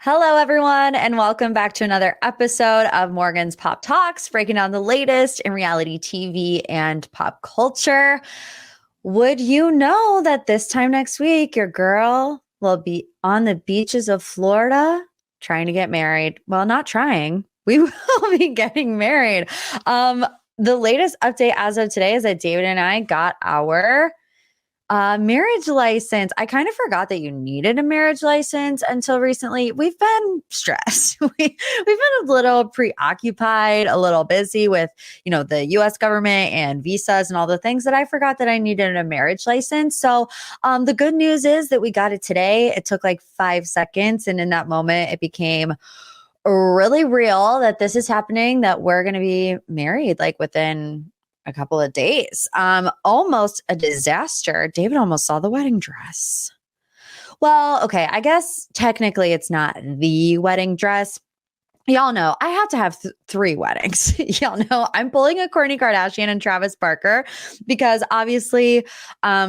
Hello, everyone, and welcome back to another episode of Morgan's Pop Talks, breaking down the latest in reality TV and pop culture. Would you know that this time next week, your girl will be on the beaches of Florida trying to get married? Well, not trying. We will be getting married. The latest update as of today is that David and I got our marriage license. I kind of forgot that you needed a marriage license until recently. We've been stressed. We've been a little preoccupied, a little busy with, the US government and visas and all the things that I forgot that I needed a marriage license. So the good news is that we got it today. It took like 5 seconds. And in that moment, it became really real that this is happening, that we're going to be married like within a couple of days. Almost a disaster. David almost saw the wedding dress. Well, okay, I guess technically it's not the wedding dress. Y'all know I have to have 3 weddings. Y'all know I'm pulling a Kourtney Kardashian and Travis Barker because obviously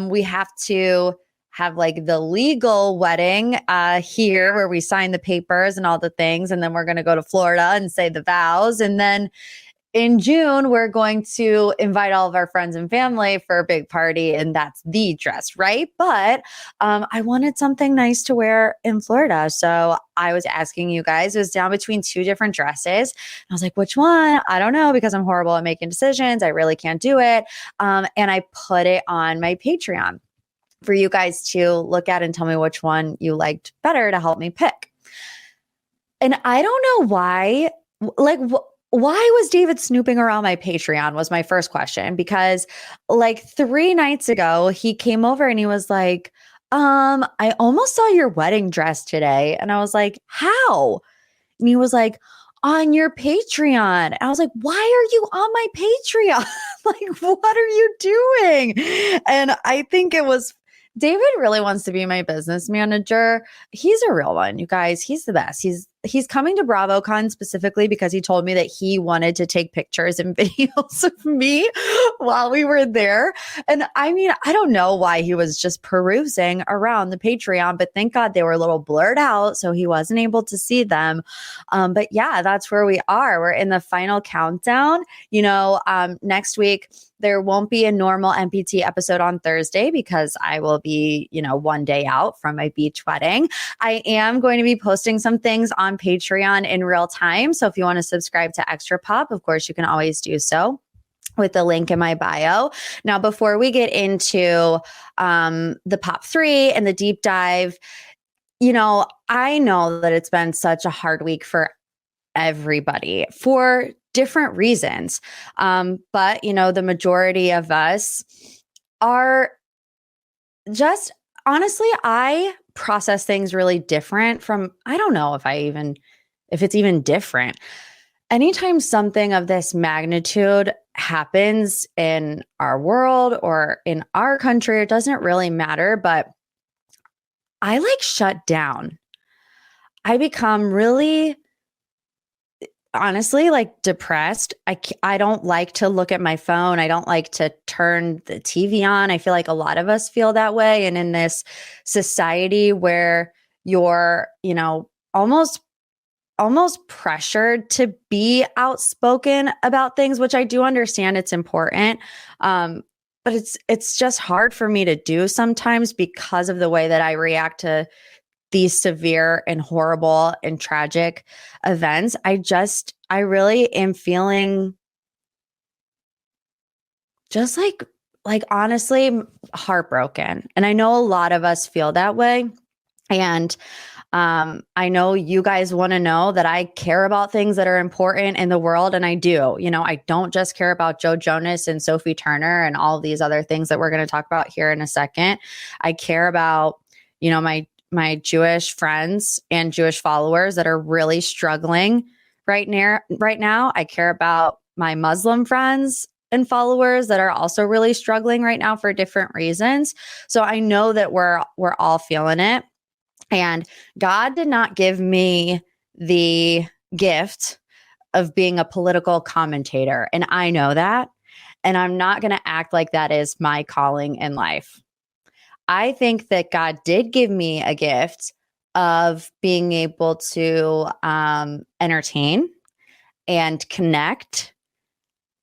we have to have like the legal wedding here where we sign the papers and all the things. And then we're going to go to Florida and say the vows. And then in June, we're going to invite all of our friends and family for a big party, and that's the dress, right? But I wanted something nice to wear in Florida. So I was asking you guys, it was down between 2 different dresses. I was like, which one? I don't know, because I'm horrible at making decisions. I really can't do it. And I put it on my Patreon for you guys to look at and tell me which one you liked better to help me pick. And I don't know why, why was David snooping around my Patreon was my first question, because like 3 nights ago, he came over and he was like, I almost saw your wedding dress today. And I was like, how? And he was like, on your Patreon. And I was like, why are you on my Patreon? Like, what are you doing? And I think it was David really wants to be my business manager. He's a real one, you guys. He's the best. He's coming to BravoCon specifically because he told me that he wanted to take pictures and videos of me while we were there. And I mean, I don't know why he was just perusing around the Patreon, but thank God they were a little blurred out, so he wasn't able to see them. But yeah, that's where we are. We're in the final countdown. Next week, there won't be a normal MPT episode on Thursday because I will be, 1 day out from my beach wedding. I am going to be posting some things on Patreon in real time. So if you want to subscribe to Extra Pop, of course, you can always do so with the link in my bio. Now, before we get into the Pop 3 and the deep dive, I know that it's been such a hard week for everybody for different reasons. But, the majority of us are just, honestly, I process things really different from, I don't know if it's even different. Anytime something of this magnitude happens in our world or in our country, it doesn't really matter, but I shut down. I become really, honestly, depressed. I don't like to look at my phone. I don't like to turn the TV on. I feel like a lot of us feel that way. And in this society where you're, almost pressured to be outspoken about things, which I do understand it's important. But it's just hard for me to do sometimes because of the way that I react to these severe and horrible and tragic events. I really am feeling just honestly heartbroken. And I know a lot of us feel that way. And I know you guys want to know that I care about things that are important in the world. And I do. I don't just care about Joe Jonas and Sophie Turner and all these other things that we're going to talk about here in a second. I care about, my Jewish friends and Jewish followers that are really struggling right now. I care about my Muslim friends and followers that are also really struggling right now for different reasons. So I know that we're all feeling it. And God did not give me the gift of being a political commentator. And I know that. And I'm not going to act like that is my calling in life. I think that God did give me a gift of being able to entertain and connect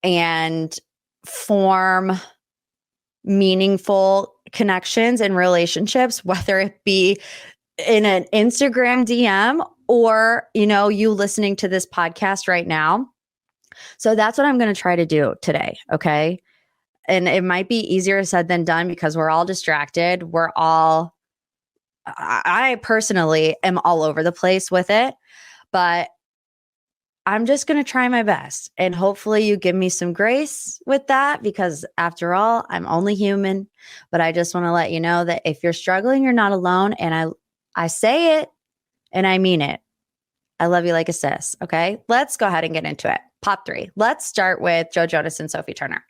and form meaningful connections and relationships, whether it be in an Instagram DM or, you listening to this podcast right now. So that's what I'm going to try to do today. Okay. And it might be easier said than done because we're all distracted. I personally am all over the place with it, but I'm just going to try my best. And hopefully you give me some grace with that because after all, I'm only human. But I just want to let you know that if you're struggling, you're not alone. And I say it and I mean it. I love you like a sis. Okay. Let's go ahead and get into it. Pop 3. Let's start with Joe Jonas and Sophie Turner.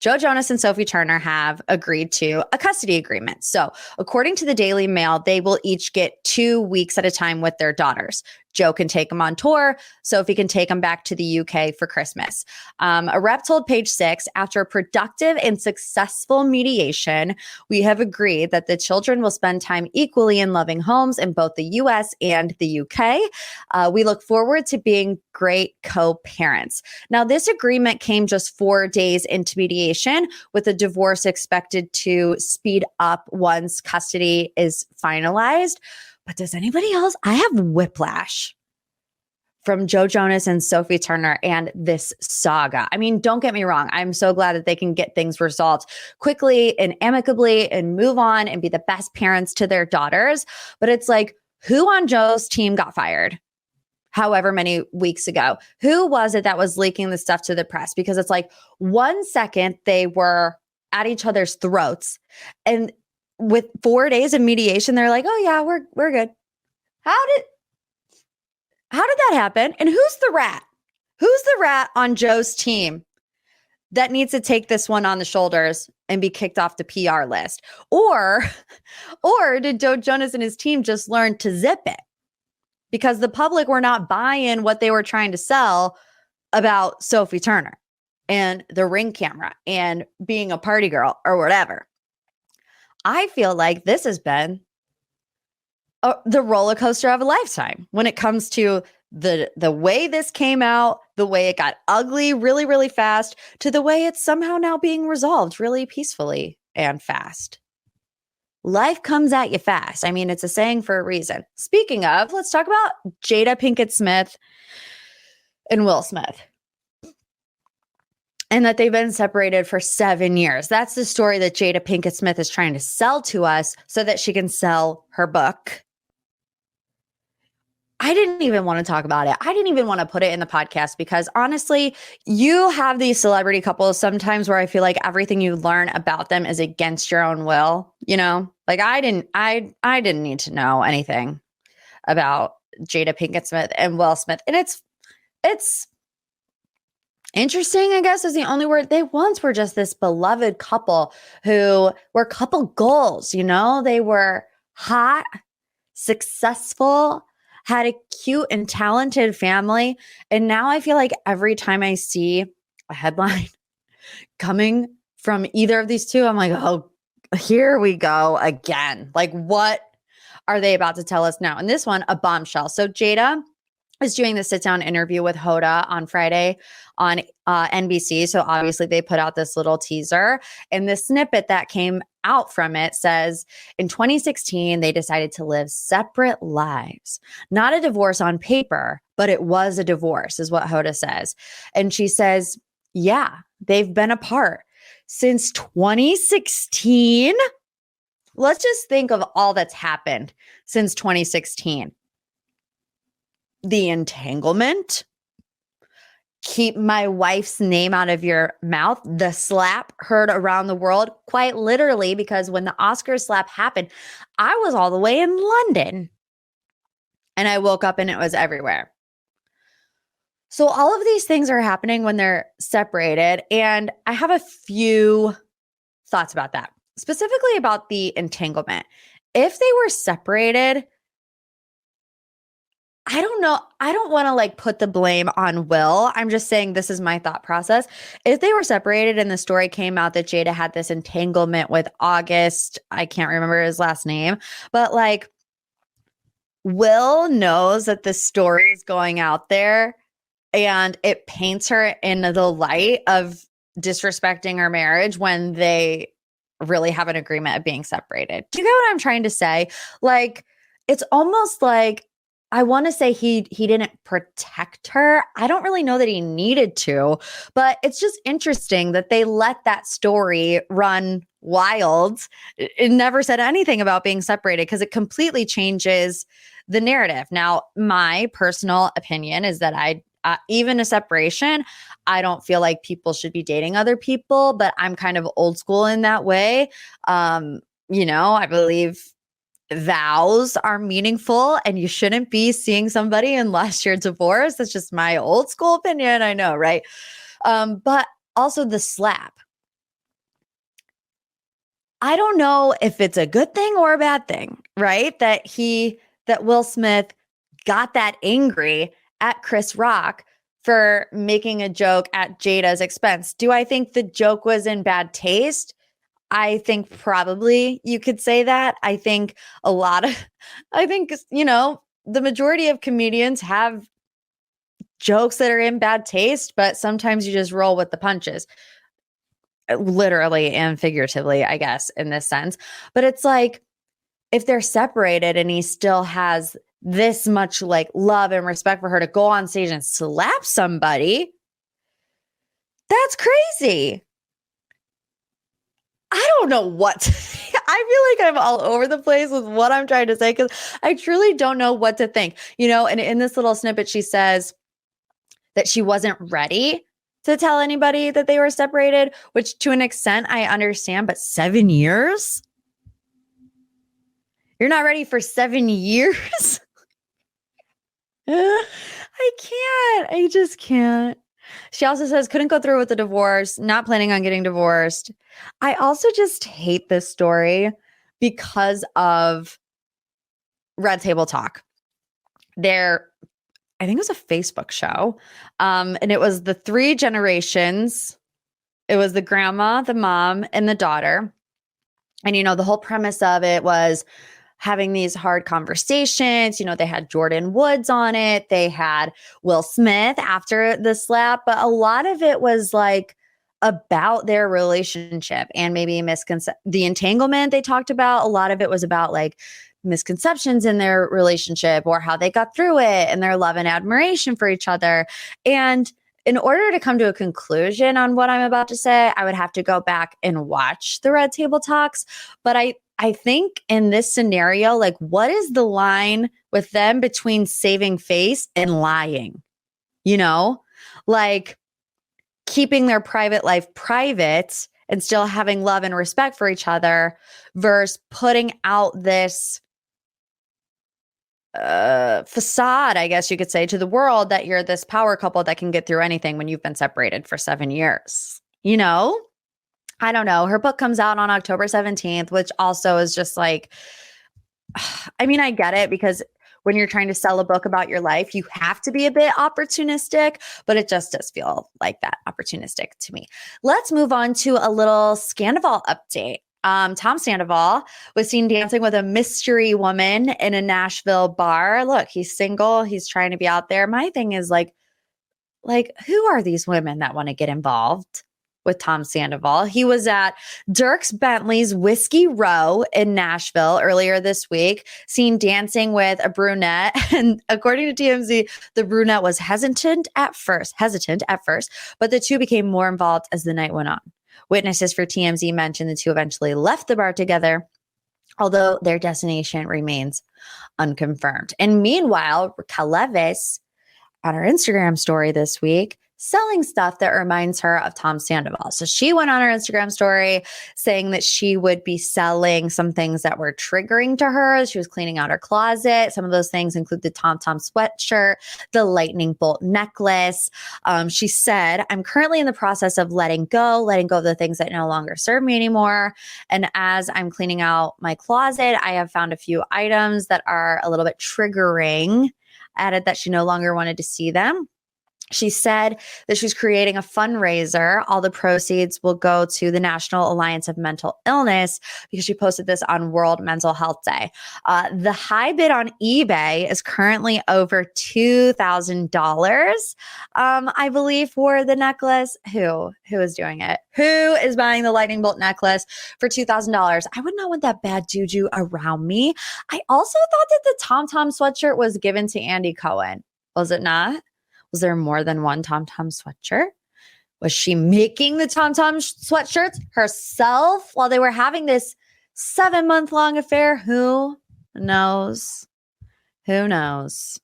Joe Jonas and Sophie Turner have agreed to a custody agreement. So according to the Daily Mail, they will each get 2 weeks at a time with their daughters. Joe can take them on tour. Sophie can take them back to the UK for Christmas. A rep told Page Six, after a productive and successful mediation, we have agreed that the children will spend time equally in loving homes in both the US and the UK. We look forward to being great co-parents. Now, this agreement came just 4 days into mediation, with the divorce expected to speed up once custody is finalized. But does anybody else? I have whiplash from Joe Jonas and Sophie Turner and this saga. I mean, don't get me wrong. I'm so glad that they can get things resolved quickly and amicably and move on and be the best parents to their daughters. But it's like, who on Joe's team got fired? However many weeks ago, who was it that was leaking the stuff to the press? Because it's like 1 second they were at each other's throats, and with 4 days of mediation, they're like, "Oh yeah, we're good." How did that happen? And who's the rat? Who's the rat on Joe's team that needs to take this one on the shoulders and be kicked off the PR list? Or did Joe Jonas and his team just learn to zip it? Because the public were not buying what they were trying to sell about Sophie Turner and the Ring camera and being a party girl or whatever. I feel like this has been the roller coaster of a lifetime when it comes to the way this came out, the way it got ugly really, really fast, to the way it's somehow now being resolved really peacefully and fast. Life comes at you fast. I mean, it's a saying for a reason. Speaking of, let's talk about Jada Pinkett Smith and Will Smith. And that they've been separated for 7 years. That's the story that Jada Pinkett Smith is trying to sell to us so that she can sell her book. I didn't even want to talk about it. I didn't even want to put it in the podcast because honestly, you have these celebrity couples sometimes where I feel like everything you learn about them is against your own will, Like I didn't need to know anything about Jada Pinkett Smith and Will Smith. And it's interesting, I guess, is the only word. They once were just this beloved couple who were couple goals, They were hot, successful, had a cute and talented family. And now I feel like every time I see a headline coming from either of these two, I'm like, oh, here we go again. Like, what are they about to tell us now? And this one, a bombshell. So Jada is doing the sit-down interview with Hurrdat on Friday on NBC. So obviously they put out this little teaser. And the snippet that came out from it says, in 2016, they decided to live separate lives. Not a divorce on paper, but it was a divorce, is what Hurrdat says. And she says, yeah, they've been apart since 2016. Let's just think of all that's happened since 2016. The entanglement, keep my wife's name out of your mouth, the slap heard around the world, quite literally, because when the Oscar slap happened, I was all the way in London and I woke up and it was everywhere. So all of these things are happening when they're separated. And I have a few thoughts about that, specifically about the entanglement. If they were separated, I don't know. I don't want to put the blame on Will. I'm just saying this is my thought process. If they were separated and the story came out that Jada had this entanglement with August, I can't remember his last name, but Will knows that the story is going out there and it paints her in the light of disrespecting her marriage when they really have an agreement of being separated. Do you get what I'm trying to say? Like, it's almost like I want to say he didn't protect her. I don't really know that he needed to, but it's just interesting that they let that story run wild. It never said anything about being separated because it completely changes the narrative. Now, my personal opinion is that even a separation, I don't feel like people should be dating other people, but I'm kind of old school in that way. I believe vows are meaningful and you shouldn't be seeing somebody unless you're divorced. That's just my old school opinion. I know, right? But also the slap. I don't know if it's a good thing or a bad thing, right? That Will Smith got that angry at Chris Rock for making a joke at Jada's expense. Do I think the joke was in bad taste? I think probably you could say that. I think the majority of comedians have jokes that are in bad taste, but sometimes you just roll with the punches. Literally and figuratively, I guess, in this sense. But it's like, if they're separated and he still has this much like love and respect for her to go on stage and slap somebody, that's crazy. I don't know what to think. I feel like I'm all over the place with what I'm trying to say because I truly don't know what to think. And in this little snippet, she says that she wasn't ready to tell anybody that they were separated, which to an extent I understand, but 7 years? You're not ready for 7 years? I can't. I just can't. She also says, couldn't go through with the divorce, not planning on getting divorced. I also just hate this story because of Red Table Talk. I think it was a Facebook show. And it was the 3 generations. It was the grandma, the mom, and the daughter. And, the whole premise of it was having these hard conversations. They had Jordan Woods on it. They had Will Smith after the slap. But a lot of it was like about their relationship and maybe the entanglement they talked about. A lot of it was about like misconceptions in their relationship or how they got through it and their love and admiration for each other. And in order to come to a conclusion on what I'm about to say, I would have to go back and watch the Red Table Talks. But I think in this scenario, like, what is the line with them between saving face and lying? Like keeping their private life private and still having love and respect for each other versus putting out this facade, I guess you could say, to the world that you're this power couple that can get through anything when you've been separated for 7 years. I don't know. Her book comes out on October 17th, which also is just like, I mean, I get it because when you're trying to sell a book about your life, you have to be a bit opportunistic, but it just does feel like that opportunistic to me. Let's move on to a little Sandoval update. Tom Sandoval was seen dancing with a mystery woman in a Nashville bar. Look, he's single. He's trying to be out there. My thing is like, who are these women that want to get involved with Tom Sandoval? He was at Dierks Bentley's Whiskey Row in Nashville earlier this week, seen dancing with a brunette. And according to TMZ, the brunette was hesitant at first, but the two became more involved as the night went on. Witnesses for TMZ mentioned the two eventually left the bar together, although their destination remains unconfirmed. And meanwhile, Raquel Leviss on her Instagram story this week selling stuff that reminds her of Tom Sandoval. So she went on her Instagram story saying that she would be selling some things that were triggering to her. She was cleaning out her closet. Some of those things include the Tom Tom sweatshirt, the lightning bolt necklace. She said, I'm currently in the process of letting go of the things that no longer serve me anymore. And as I'm cleaning out my closet, I have found a few items that are a little bit triggering. Added that she no longer wanted to see them. She said that she's creating a fundraiser. All the proceeds will go to the National Alliance of Mental Illness because she posted this on World Mental Health Day. The high bid on eBay is currently over $2,000, I believe, for the necklace. Who is doing it? Who is buying the lightning bolt necklace for $2,000? I would not want that bad juju around me. I also thought that the Tom Tom sweatshirt was given to Andy Cohen. Was it not? Was there more than one Tom Tom sweatshirt? Was she making the Tom Tom sweatshirts herself while they were having this 7-month-long affair? Who knows? Who knows?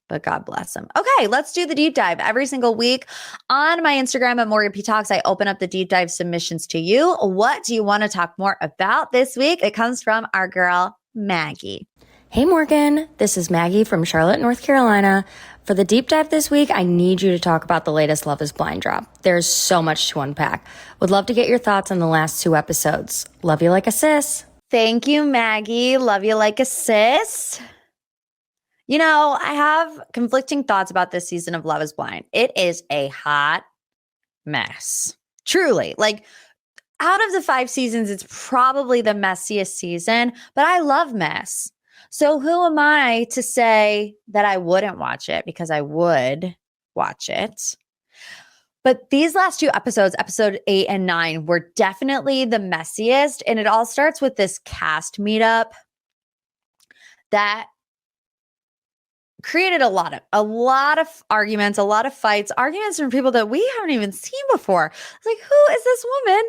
But God bless him. Okay, let's do the deep dive. Every single week on my Instagram at Morgan P Talks, I open up the deep dive submissions to you. What do you want to talk more about this week? It comes from our girl, Maggie. Hey Morgan, this is Maggie from Charlotte, North Carolina. For the deep dive this week, I need you to talk about the latest Love is Blind drop. There's so much to unpack. Would love to get your thoughts on the last 2 episodes. Love you like a sis. Thank you, Maggie. Love you like a sis. You know, I have conflicting thoughts about this season of Love is Blind. It is a hot mess. Truly. Like, out of the 5 seasons, it's probably the messiest season, but I love mess. So who am I to say that I wouldn't watch it? Because I would watch it. But these last 2 episodes, episode 8 and 9, were definitely the messiest. And it all starts with this cast meetup that created a lot of arguments, a lot of fights, arguments from people that we haven't even seen before. It's like, who is this woman?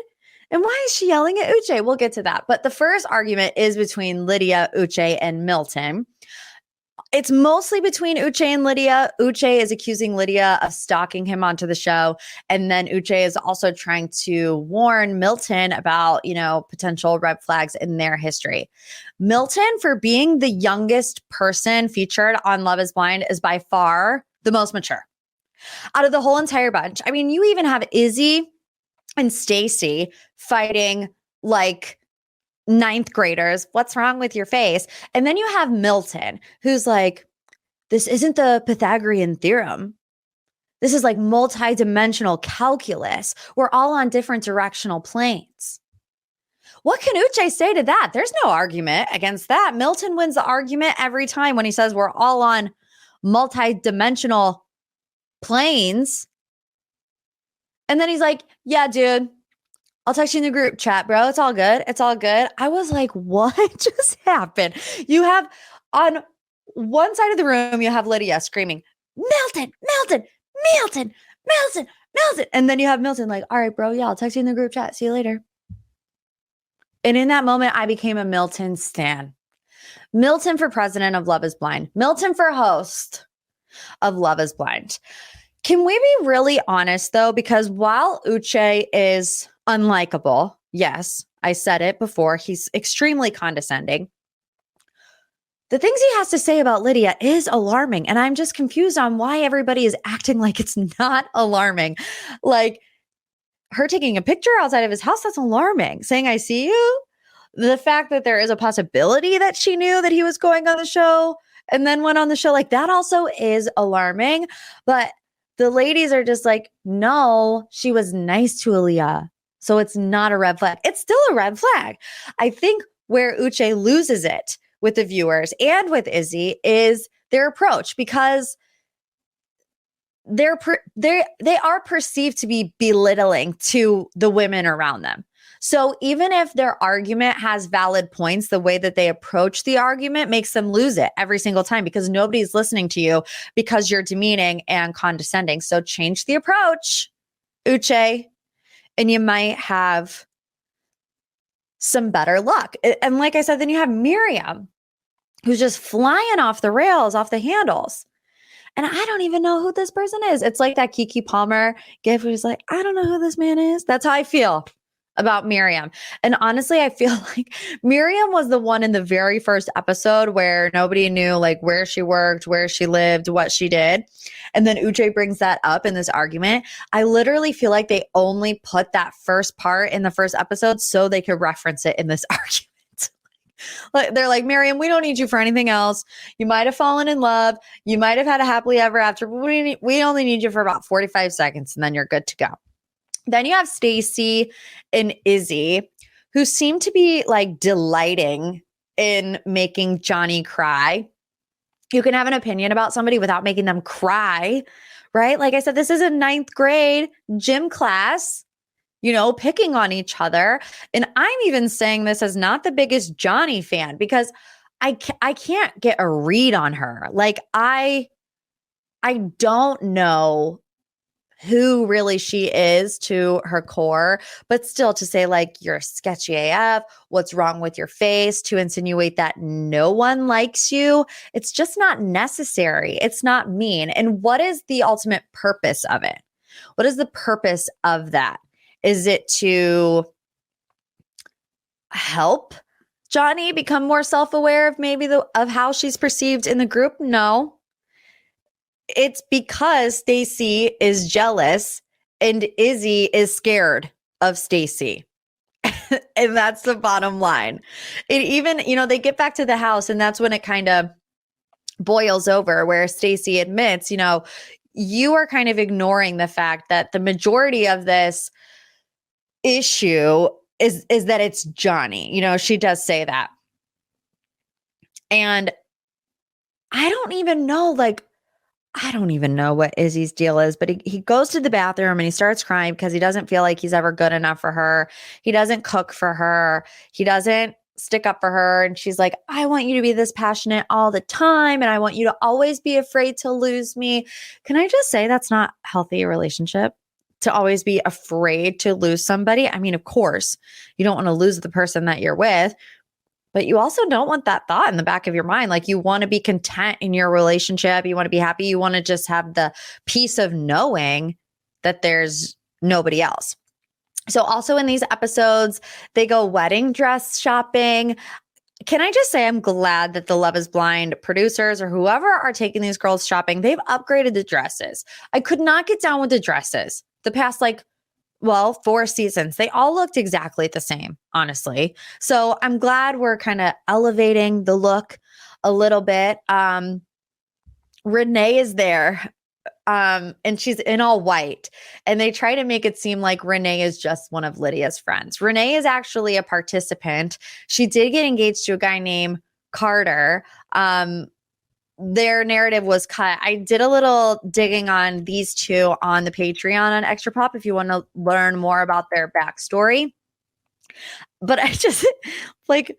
And why is she yelling at Uche? We'll get to that. But the first argument is between Lydia, Uche, and Milton. It's mostly between Uche and Lydia. Uche is accusing Lydia of stalking him onto the show. And then Uche is also trying to warn Milton about, potential red flags in their history. Milton, for being the youngest person featured on Love is Blind, is by far the most mature out of the whole entire bunch. I mean, you even have Izzy and Stacy fighting like 9th graders. What's wrong with your face? And then you have Milton, who's like, this isn't the Pythagorean theorem. This is like multi-dimensional calculus. We're all on different directional planes. What can Uche say to that? There's no argument against that. Milton wins the argument every time when he says we're all on multi-dimensional planes. And then he's like, yeah, dude, I'll text you in the group chat, bro. It's all good. It's all good. I was like, what just happened? You have on one side of the room, you have Lydia screaming, Milton, Milton, Milton, Milton, Milton. And then you have Milton like, all right, bro. Yeah, I'll text you in the group chat. See you later. And in that moment, I became a Milton stan. Milton for president of Love is Blind. Milton for host of Love is Blind. Can we be really honest, though? Because while Uche is unlikable, yes, I said it before, he's extremely condescending. The things he has to say about Lydia is alarming. And I'm just confused on why everybody is acting like it's not alarming. Like her taking a picture outside of his house, that's alarming. Saying, I see you. The fact that there is a possibility that she knew that he was going on the show and then went on the show, like that also is alarming. But the ladies are just like, no, she was nice to Aaliyah. So it's not a red flag. It's still a red flag. I think where Uche loses it with the viewers and with Izzy is their approach, because they are perceived to be belittling to the women around them. So even if their argument has valid points, the way that they approach the argument makes them lose it every single time because nobody's listening to you because you're demeaning and condescending. So change the approach, Uche, and you might have some better luck. And like I said, then you have Miriam, who's just flying off the rails, off the handles. And I don't even know who this person is. It's like that Keke Palmer gif who's like, I don't know who this man is. That's how I feel about Miriam. And honestly, I feel like Miriam was the one in the very first episode where nobody knew like where she worked, where she lived, what she did. And then Uche brings that up in this argument. I literally feel like they only put that first part in the first episode so they could reference it in this argument. Like, they're like, Miriam, we don't need you for anything else. You might have fallen in love. You might have had a happily ever after, but we only need you for about 45 seconds and then you're good to go. Then you have Stacy and Izzy, who seem to be like delighting in making Johnny cry. You can have an opinion about somebody without making them cry, right? Like I said, this is a 9th grade gym class, picking on each other. And I'm even saying this as not the biggest Johnny fan because I can't get a read on her. Like I don't know who really she is to her core, but still to say like you're sketchy AF, what's wrong with your face, to insinuate that no one likes you, it's just not necessary. It's not mean. And what is the ultimate purpose of it? What is the purpose of that? Is it to help Johnny become more self-aware of maybe of how she's perceived in the group? No. It's because Stacy is jealous and Izzy is scared of Stacy. And that's the bottom line. It even, they get back to the house and that's when it kind of boils over where Stacy admits, you are kind of ignoring the fact that the majority of this issue is that it's Johnny. She does say that. And I don't even know what Izzy's deal is, but he goes to the bathroom and he starts crying because he doesn't feel like he's ever good enough for her. He doesn't cook for her. He doesn't stick up for her. And she's like, I want you to be this passionate all the time. And I want you to always be afraid to lose me. Can I just say that's not a healthy relationship? To always be afraid to lose somebody. I mean, of course, you don't want to lose the person that you're with, but you also don't want that thought in the back of your mind. Like you want to be content in your relationship. You want to be happy. You want to just have the peace of knowing that there's nobody else. So also in these episodes, they go wedding dress shopping. Can I just say I'm glad that the Love is Blind producers or whoever are taking these girls shopping, they've upgraded the dresses. I could not get down with the dresses the past 4 seasons. They all looked exactly the same, honestly. So I'm glad we're kind of elevating the look a little bit. Renee is there. And she's in all white, and they try to make it seem like Renee is just one of Lydia's friends. Renee is actually a participant. She did get engaged to a guy named Carter. Their narrative was cut. I did a little digging on these two on the Patreon on Extra Pop if you want to learn more about their backstory. But I just like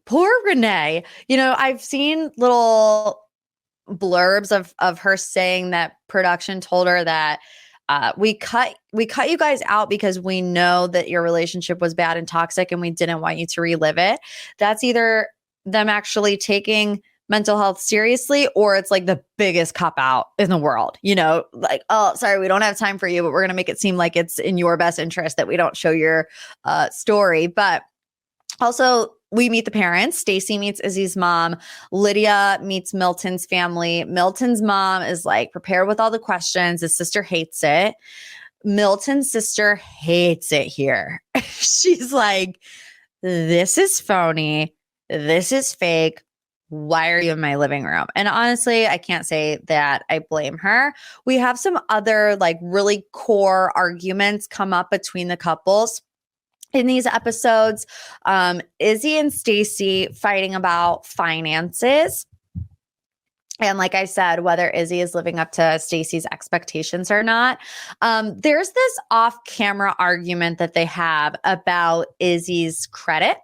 poor Renee. I've seen little blurbs of her saying that production told her that we cut you guys out because we know that your relationship was bad and toxic and we didn't want you to relive it. That's either them actually taking mental health seriously or it's like the biggest cop out in the world, like, oh, sorry, we don't have time for you, but we're going to make it seem like it's in your best interest that we don't show your story. But also, we meet the parents. Stacy meets Izzy's mom. Lydia meets Milton's family. Milton's mom is like prepared with all the questions. His sister hates it. Milton's sister hates it here. She's like, this is phony. This is fake. Why are you in my living room? And honestly, I can't say that I blame her. We have some other really core arguments come up between the couples in these episodes. Izzy and Stacy fighting about finances. And like I said, whether Izzy is living up to Stacy's expectations or not. There's this off-camera argument that they have about Izzy's credit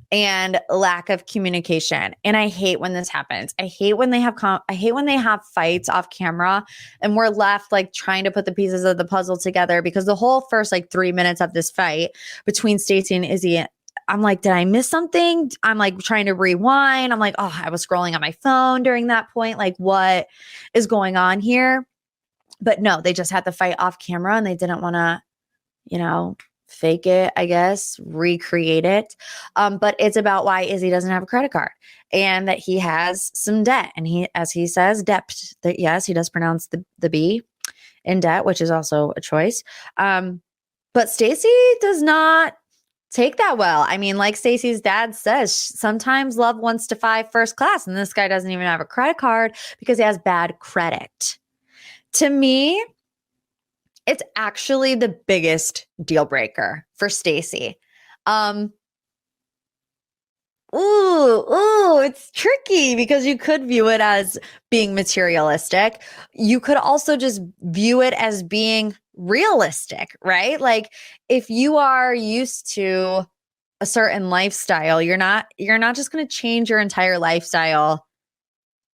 and lack of communication. And I hate when this happens. I hate when they have fights off camera and we're left trying to put the pieces of the puzzle together, because the whole first 3 minutes of this fight between Stacy and Izzy, I'm like, did I miss something? I'm trying to rewind. I'm like, oh, I was scrolling on my phone during that point. What is going on here? But no, they just had the fight off camera and they didn't want to, fake it, I guess, recreate it. But it's about why Izzy doesn't have a credit card and that he has some debt. And he, as he says, debt. That yes, he does pronounce the B in debt, which is also a choice. But Stacy does not take that well. I mean, like Stacey's dad says, sometimes love wants to fly first class, and this guy doesn't even have a credit card because he has bad credit. To me, it's actually the biggest deal breaker for Stacey. It's tricky because you could view it as being materialistic. You could also just view it as being realistic, right? Like if you are used to a certain lifestyle, you're not just going to change your entire lifestyle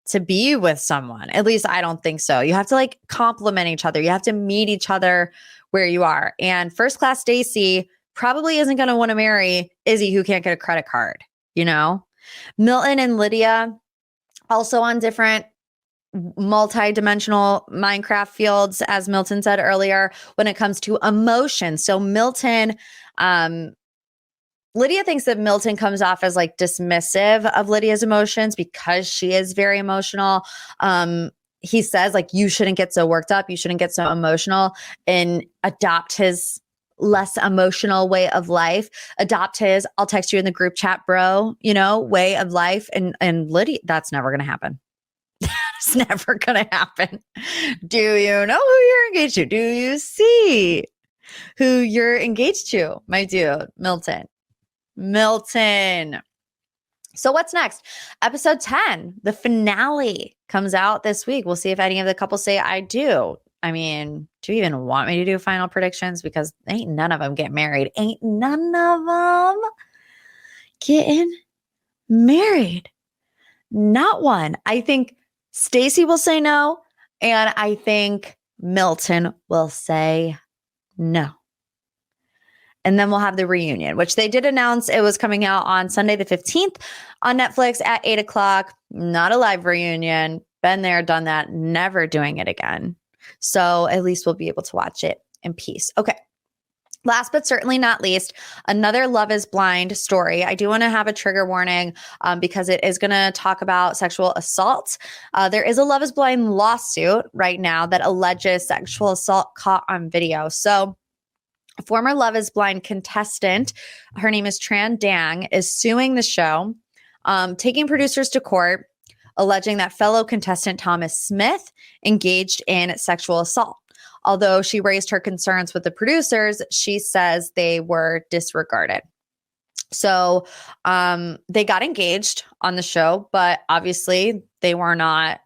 to be with someone. At least I don't think so. You have to like complement each other. You have to meet each other where you are. And first class Stacey probably isn't going to want to marry Izzy who can't get a credit card, you know? Milton and Lydia also on different multi-dimensional Minecraft fields, as Milton said earlier, when it comes to emotion. So Milton, Lydia thinks that Milton comes off as like dismissive of Lydia's emotions because she is very emotional. He says like, you shouldn't get so worked up. You shouldn't get so emotional, and adopt his less emotional way of life. Adopt his, I'll text you in the group chat, bro, way of life. And Lydia, that's never going to happen. It's never going to happen. Do you know who you're engaged to? Do you see who you're engaged to? My dude, Milton. So what's next? Episode 10, the finale, comes out this week. We'll see if any of the couples say I do. I mean, do you even want me to do final predictions? Because ain't none of them get married. Ain't none of them getting married. Not one. I think Stacey will say no, and I think Milton will say no. And then we'll have the reunion, which they did announce it was coming out on Sunday the 15th on Netflix at 8 o'clock. Not a live reunion. Been there, done that, never doing it again. So at least we'll be able to watch it in peace. Okay. Last but certainly not least, another Love is Blind story. I do want to have a trigger warning because it is going to talk about sexual assault. There is a Love is Blind lawsuit right now that alleges sexual assault caught on video. So a former Love is Blind contestant, her name is Tran Dang, is suing the show, taking producers to court, alleging that fellow contestant Thomas Smith engaged in sexual assault. Although she raised her concerns with the producers, she says they were disregarded. So they got engaged on the show, but obviously they were not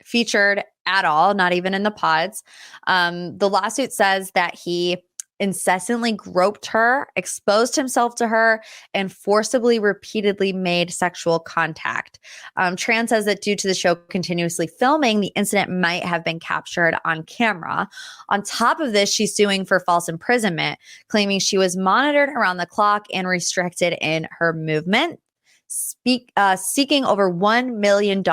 featured at all, not even in the pods. The lawsuit says that he incessantly groped her, exposed himself to her, and forcibly, repeatedly made sexual contact. Tran says that due to the show continuously filming, the incident might have been captured on camera. On top of this, she's suing for false imprisonment, claiming she was monitored around the clock and restricted in her movement. Seeking over $1 million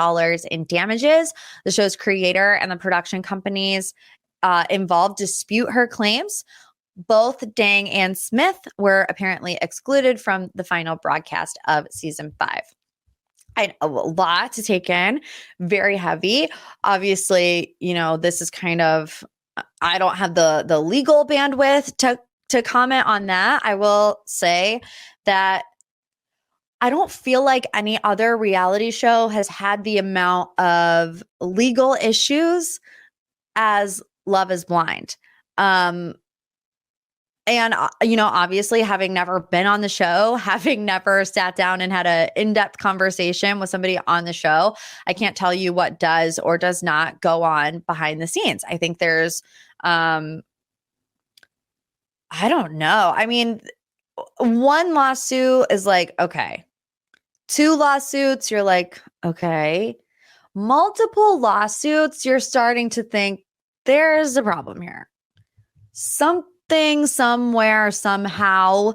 in damages. The show's creator and the production companies involved dispute her claims. Both Dang and Smith were apparently excluded from the final broadcast of season 5. A lot to take in, very heavy. Obviously, this is kind of, I don't have the legal bandwidth to comment on that. I will say that I don't feel like any other reality show has had the amount of legal issues as Love is Blind. And, obviously having never been on the show, having never sat down and had an in-depth conversation with somebody on the show, I can't tell you what does or does not go on behind the scenes. I think there's, I don't know. I mean, one lawsuit is like, okay. 2 lawsuits, you're like, okay. Multiple lawsuits, you're starting to think there's a problem here. Something, somewhere, somehow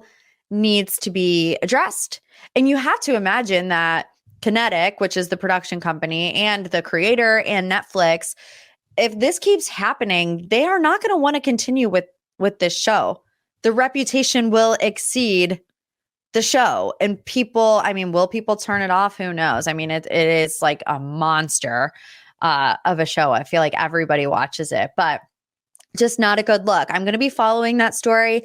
needs to be addressed. And you have to imagine that Kinetic, which is the production company, and the creator and Netflix, if this keeps happening, they are not going to want to continue with this show. The reputation will exceed the show. And people, will people turn it off? Who knows? It is like a monster of a show. I feel like everybody watches it. But just not a good look. I'm going to be following that story.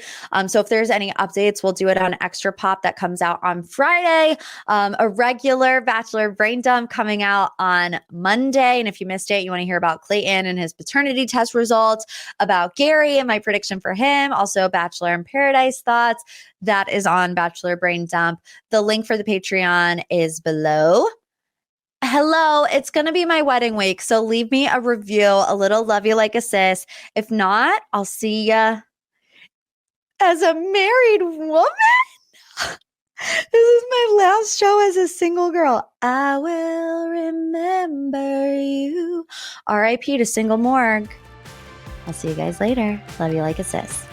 So if there's any updates, we'll do it on Extra Pop that comes out on Friday. A regular Bachelor Brain Dump coming out on Monday. And if you missed it, you want to hear about Clayton and his paternity test results, about Gary and my prediction for him, also Bachelor in Paradise thoughts. That is on Bachelor Brain Dump. The link for the Patreon is below. Hello, it's going to be my wedding week, so leave me a review, a little love you like a sis. If not, I'll see ya as a married woman. This is my last show as a single girl. I will remember you. R.I.P. to Single Morg. I'll see you guys later. Love you like a sis.